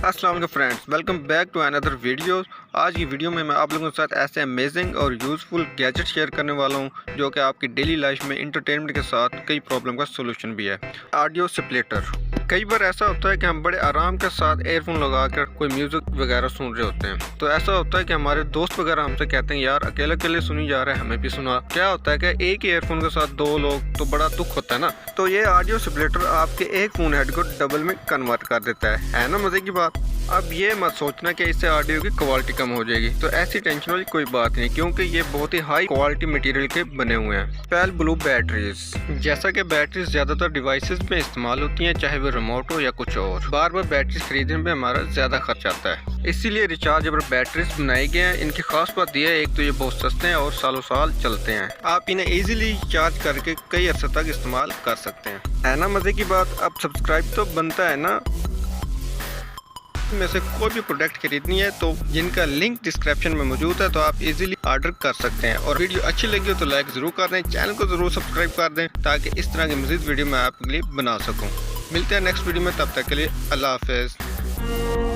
अस्सलाम वालेकुम friends, welcome back to another video. आज की वीडियो में मैं आप लोगों के साथ ऐसे अमेजिंग और यूज़फुल गैजेट शेयर करने वाला हूं जो कि आपकी डेली लाइफ में इंटरटेनमेंट के साथ कई प्रॉब्लम का सोल्यूशन भी है। Audio splitter. कई बार ऐसा होता है कि हम बड़े आराम के साथ एयरफोन लगाकर कोई म्यूज़िक वगैरह सुन रहे होते हैं, तो ऐसा होता है कि हमारे दोस्त वगैरह हमसे कहते हैं यार अकेले अकेले सुनी जा रहा है, हमें भी सुना। क्या होता है कि एक ही एयरफोन के साथ दो लोग तो बड़ा दुख होता है ना। तो ये ऑडियो स्प्लिटर आपके एक फोन हेड को डबल में कन्वर्ट कर देता है ना। मजे की बात। अब ये मत सोचना कि इससे ऑडियो की क्वालिटी कम हो जाएगी, तो ऐसी टेंशन वाली कोई बात नहीं, क्योंकि ये बहुत ही हाई क्वालिटी मटेरियल के बने हुए हैं। Pale blue batteries. जैसा कि बैटरीज ज्यादातर डिवाइसेस में इस्तेमाल होती हैं, चाहे वो रिमोट हो या कुछ और, बार बार बैटरीज खरीदने में हमारा ज्यादा खर्च आता है। इसीलिए रिचार्जेबल बैटरीज बनाए गए हैं। इनकी खास बात यह है, एक तो ये बहुत सस्ते हैं और सालों साल चलते हैं। आप इन्हें इजीली चार्ज करके कई अर्से तक इस्तेमाल कर सकते हैं, है ना मजे की बात। अब सब्सक्राइब तो बनता है ना। में से कोई भी प्रोडक्ट खरीदनी है तो जिनका लिंक डिस्क्रिप्शन में मौजूद है, तो आप इजीली ऑर्डर कर सकते हैं। और वीडियो अच्छी लगी हो तो लाइक ज़रूर कर दें, चैनल को ज़रूर सब्सक्राइब कर दें ताकि इस तरह की मज़ीद वीडियो मैं आपके लिए बना सकूं। मिलते हैं नेक्स्ट वीडियो में, तब तक के लिए अल्लाह हाफ़िज़।